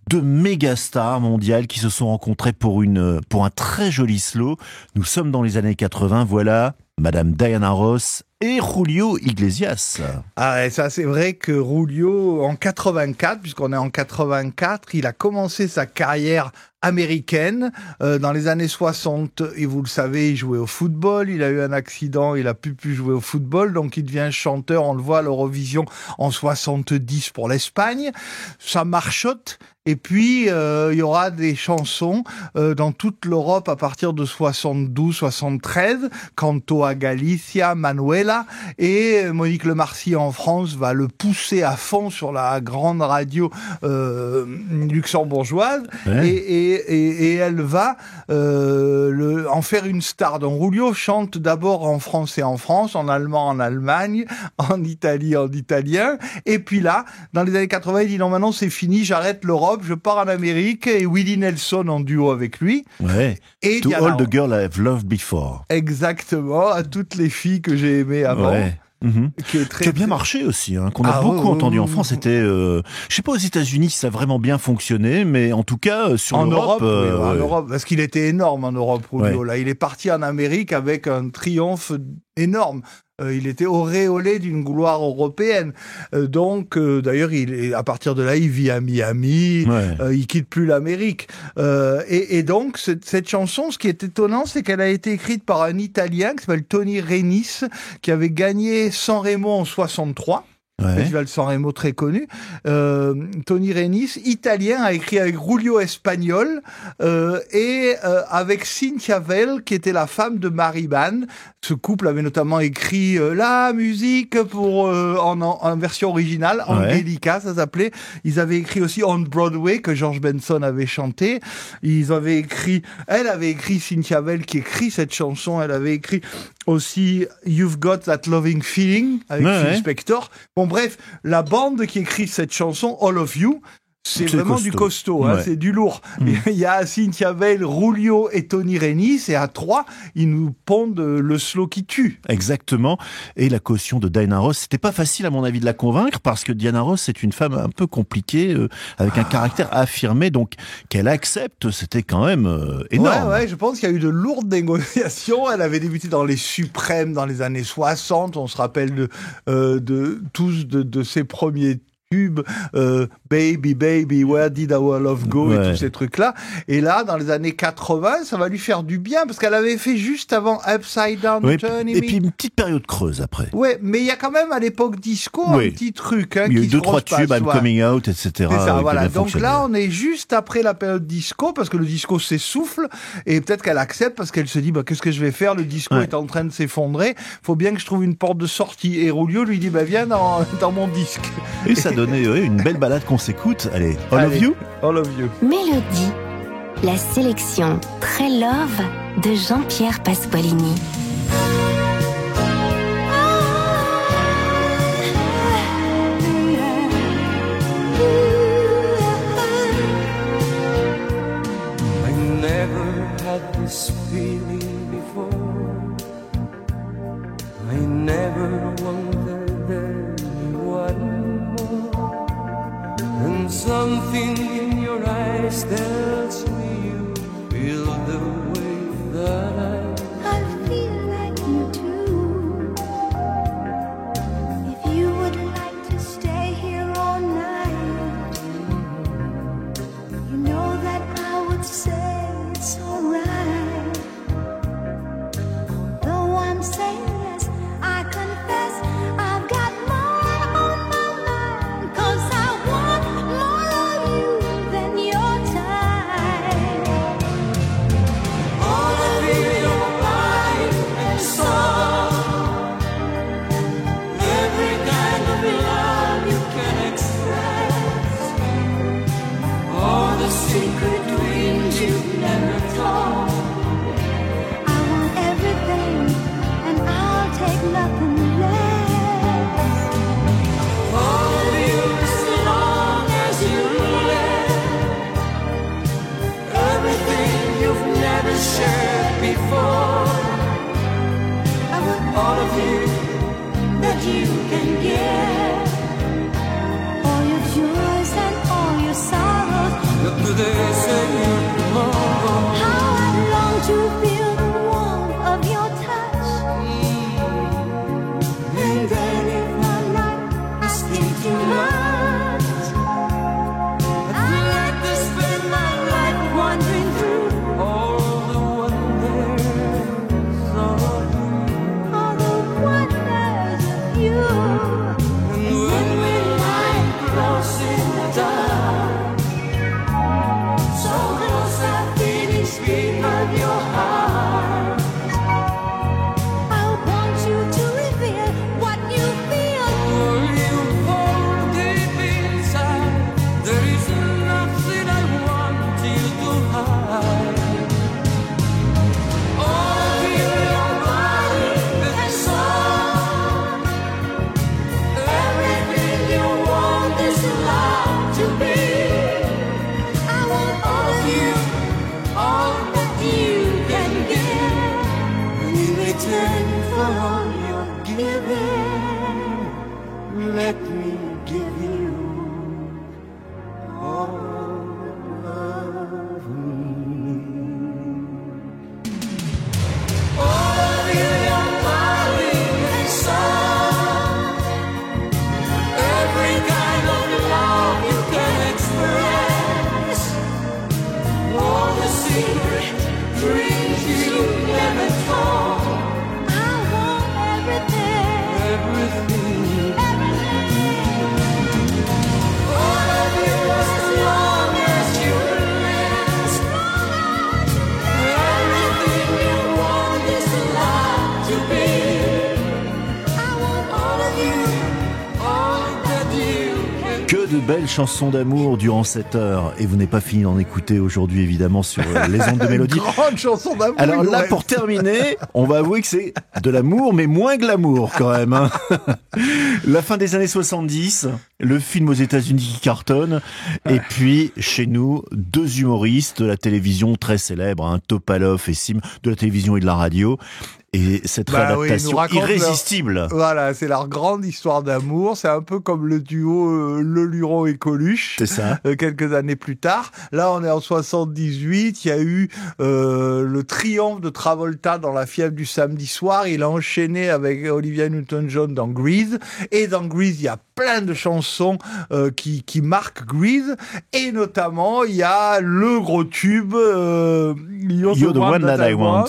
2 méga stars mondiales qui se sont rencontrées pour un très joli slow. Nous sommes dans les années 80, voilà Madame Diana Ross et Julio Iglesias. Ah, et ça c'est vrai que Julio, en 84, puisqu'on est en 84, il a commencé sa carrière américaine dans les années 60, et vous le savez, il jouait au football, il a eu un accident, il a pu jouer au football, donc il devient chanteur, on le voit à l'Eurovision en 70 pour l'Espagne. Ça marchote. Et puis, il y aura des chansons dans toute l'Europe à partir de 72-73, Canto a Galicia, Manuela, et Monique Lemarcy en France va le pousser à fond sur la grande radio luxembourgeoise, ouais. et elle va en faire une star. Donc Julio chante d'abord en français en France, en allemand en Allemagne, en Italie en italien, et puis là, dans les années 80, il dit non, maintenant c'est fini, j'arrête l'Europe, je pars en Amérique, et Willie Nelson en duo avec lui. Ouais. Et To Diana, All the Girls I've Loved Before. Exactement, à toutes les filles que j'ai aimées avant. Ouais. Mmh. Qui a bien marché aussi, hein, qu'on a beaucoup entendu en France. C'était, je sais pas aux États-Unis si ça a vraiment bien fonctionné, mais en tout cas sur l'Europe. En Europe, parce qu'il était énorme en Europe, Julio. Ouais. Là, il est parti en Amérique avec un triomphe énorme. Il était auréolé d'une gloire européenne. Donc, d'ailleurs, à partir de là, il vit à Miami. Ouais. Il quitte plus l'Amérique. Et donc, cette chanson, ce qui est étonnant, c'est qu'elle a été écrite par un Italien qui s'appelle Tony Renis, qui avait gagné Sanremo en 63. Ouais. Festival Sanremo très connu. Tony Renis, italien, a écrit avec Julio Espagnol et avec Cynthia Weil, qui était la femme de Mariban. Ce couple avait notamment écrit la musique pour en version originale, Angelica, ça s'appelait. Ils avaient écrit aussi On Broadway, que George Benson avait chanté. Elle avait écrit Cynthia Weil, qui écrit cette chanson. Elle avait écrit aussi You've Got That Loving Feeling avec Phil Spector. Bon, bref, la bande qui écrit cette chanson, All of You, c'est vraiment costaud. Du costaud, hein, c'est du lourd. Il y a Cynthia Weil, Julio et Tony Renis, et à 3, ils nous pondent le slow qui tue. Exactement. Et la caution de Diana Ross, c'était pas facile à mon avis de la convaincre, parce que Diana Ross, c'est une femme un peu compliquée, avec un caractère affirmé, donc qu'elle accepte, c'était quand même énorme. Ouais, je pense qu'il y a eu de lourdes négociations. Elle avait débuté dans les Suprêmes dans les années 60. On se rappelle de ses premiers tubes, Baby, Baby, Where Did Our Love Go, Ouais. et tous ces trucs-là. Et là, dans les années 80, ça va lui faire du bien, parce qu'elle avait fait juste avant Upside Down, Ouais, Turning et Me. puis une petite période creuse après. Ouais, mais il y a quand même à l'époque disco Oui. un petit truc Il y a eu qui se 2-3 croche tubes, pas, I'm soit. Coming Out, etc. C'est ça, qui a voilà. bien Donc fonctionné. là, on est juste après la période disco, parce que le disco s'essouffle, et peut-être qu'elle accepte, parce qu'elle se dit, qu'est-ce que je vais faire? Le disco Ouais. est en train de s'effondrer. Faut bien que je trouve une porte de sortie. Et Rulio lui dit, viens dans mon disque. Et ça donnait une belle balade qu'on s'écoute. Allez, All of Allez, You. All of You. Mélodie, la sélection très love de Jean-Pierre Pasqualini. I never had this feeling before. I never wondered anyone more. And something in your eyes tells me you feel the way that I feel like you do. If you would like to stay here all night, you know that I would say it's alright. Though I'm saying yes, I confess I've got more on my mind. 'Cause I want more of you than your time. all of you, your body and soul. Every kind of love you can express. All the secret dreams you never told. I want everything, and I'll take nothing less. All of you as long as you live. Everything you've never shared before. I want All of you that you can give. all your joys and all your sorrows. Look to this and tomorrow. How I long to feel the warmth of your touch. And then if I'm not asking too much, I'd like to spend my life wandering through All the wonders of all the wonders of you. and when we lie close in the dark, so close I feel each beat of your heart. I want you to reveal what you feel. For you hold deep inside, there is nothing I want you to hide. All of you, your body and soul. Everything you want is allowed to be. I want all of you. All that you can give, and in return for all your giving, let me give you all of me. All of you, your body and soul. Every kind of love you can express. All the secret dreams you never told. I want everything. Everything. Everything. All of you as long as you live. Everything you want is allowed to be. I want all of you. All that you can. Que de belles chansons d'amour durant cette heure. Et vous n'avez pas fini d'en écouter aujourd'hui, évidemment, sur les ondes de Mélodie. Grande chanson d'amour. Alors il là, aurait- pour terminer, on va avouer que c'est de l'amour, mais moins glamour quand même. Hein. La fin des années 70, le film aux États-Unis qui cartonne, et puis chez nous, deux humoristes de la télévision très célèbres, hein, Topalov et Sim, de la télévision et de la radio. Et cette Bah oui, ils nous réadaptation racontent irrésistible. Voilà, c'est leur grande histoire d'amour. C'est un peu comme le duo Leluron et Coluche. C'est ça. Quelques années plus tard. Là, on est en 78. Il y a eu le triomphe de Travolta dans La fièvre du samedi soir. Il a enchaîné avec Olivia Newton-John dans Grease. Et dans Grease, il y a plein de chansons qui marquent Grease, et notamment il y a le gros tube You're the one that I want.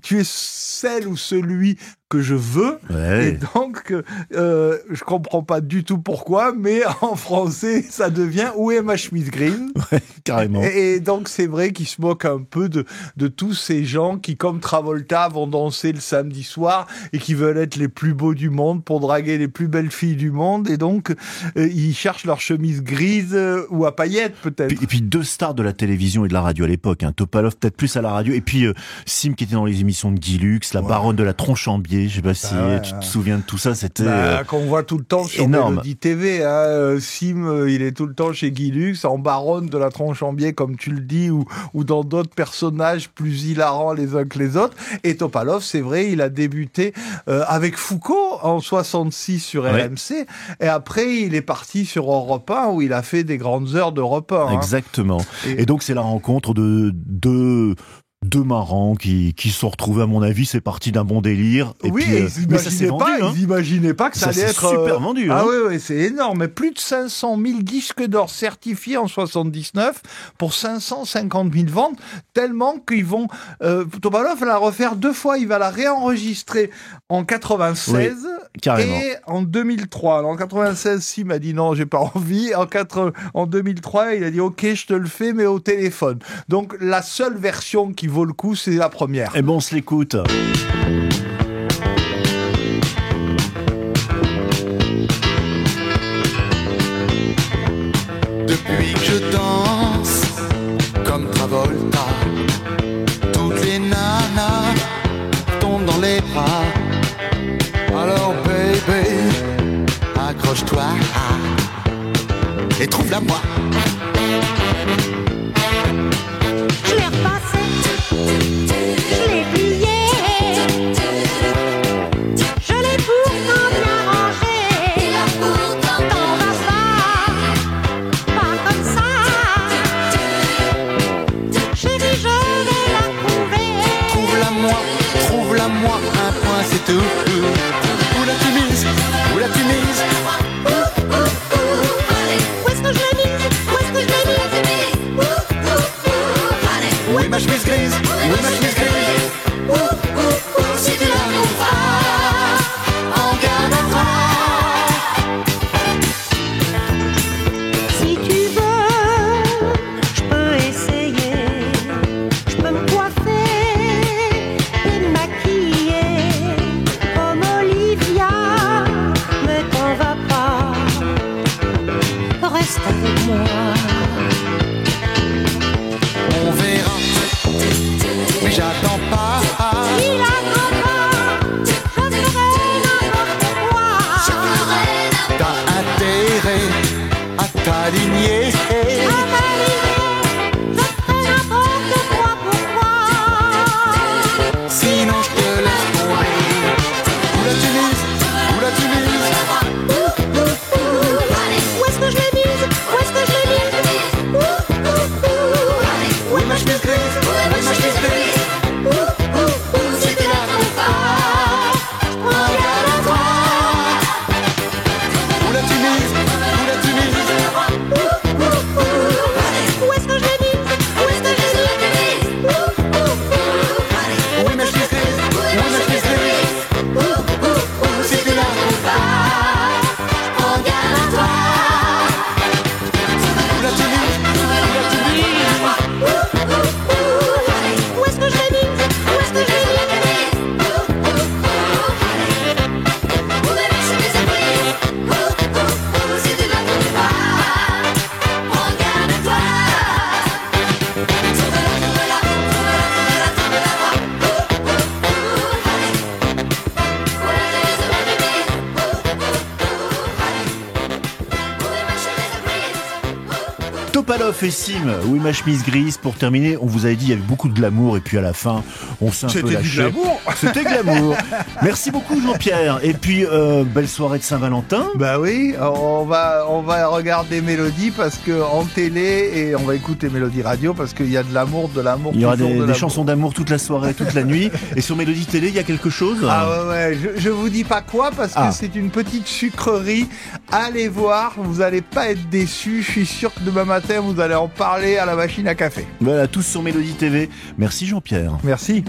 Tu es celle ou celui que je veux. Ouais. Et donc je comprends pas du tout pourquoi, mais en français ça devient Où est ma chemise grise? Ouais, carrément. Et donc c'est vrai qu'il se moque un peu de tous ces gens qui, comme Travolta, vont danser le samedi soir et qui veulent être les plus beaux du monde pour draguer les plus belles filles du monde, et donc ils cherchent leur chemise grise ou à paillettes peut-être. Et puis deux stars de la télévision et de la radio à l'époque, hein. Topalov peut-être plus à la radio, et puis Sim qui était dans les émissions de Guy Lux, la baronne de la Tronche-en-Biais, je sais pas si tu te souviens de tout ça, c'était qu'on voit tout le temps sur énorme. Mélodie TV, hein. Sim, il est tout le temps chez Guy Lux, en baronne de la Tronche-en-Biais comme tu le dis, ou dans d'autres personnages plus hilarants les uns que les autres. Et Topalov, c'est vrai, il a débuté avec Foucault en 66 sur RMC, et après il est parti sur Europe 1 où il a fait des grandes heures d'Europe 1. Exactement. Et donc c'est la rencontre de deux marrants qui se sont retrouvés, à mon avis, c'est parti d'un bon délire. Et oui, puis, mais ça s'est vendu, hein. Ils imaginaient pas que ça allait être super vendu. Ah hein. oui, c'est énorme. Plus de 500 000 disques d'or certifiés en 79 pour 550 000 ventes, tellement qu'ils vont... Topalov va la refaire 2 fois. Il va la réenregistrer en 96 et en 2003. Alors, en 96, Sim a dit non, j'ai pas envie. En 2003, il a dit ok, je te le fais, mais au téléphone. Donc, la seule version qui vaut le coup, c'est la première. Et bon, on se l'écoute. Depuis que je danse comme Travolta, toutes les nanas tombent dans les bras. Alors baby, accroche-toi et trouve-la moi. Je l'ai repassé, je l'ai plié, je l'ai pourtant bien rangé. T'en vas pas comme ça. Chérie, je vais la trouver. Trouve-la moi, un point c'est tout. Où l'as-tu mise? Où l'as-tu mise? Où est-ce que je l'ai mise? Où est-ce que je l'ai mise? Où est ma chemise grise? Où est ma chemise grise? Si tu la trouveras, en gardera. Si tu veux, je peux essayer. Je peux me coiffer et me maquiller comme Olivia. Mais t'en vas pas, reste avec moi. On verra, mais j'attends pas. Il attend pas, je ferai n'importe quoi. T'as intérêt à t'aligner. À m'aligner, je ferai n'importe quoi pour toi. Sinon je te laisse tomber. Où l'as-tu mise? Où l'as-tu mise? Où est-ce que je l'ai mise? Où est-ce que je l'ai mise? Où est ma chemise grise? Où est ma chemise grise? Si tu la trouves Palof et Sim, oui ma chemise grise. Pour terminer, on vous avait dit il y avait beaucoup de glamour et puis à la fin, on s'est un peu C'était lâché. du glamour. C'était glamour. Merci beaucoup Jean-Pierre. Et puis belle soirée de Saint-Valentin. Bah oui, on va regarder Mélodie parce que en télé et on va écouter Mélodie Radio parce qu'il y a de l'amour. Il y aura des chansons d'amour toute la soirée, toute la nuit. Et sur Mélodie Télé, il y a quelque chose. Ah ouais, je vous dis pas quoi parce que c'est une petite sucrerie. Allez voir, vous allez pas être déçus. Je suis sûr que demain matin vous allez en parler à la machine à café. Voilà, tous sur Mélodie TV. Merci Jean-Pierre. Merci.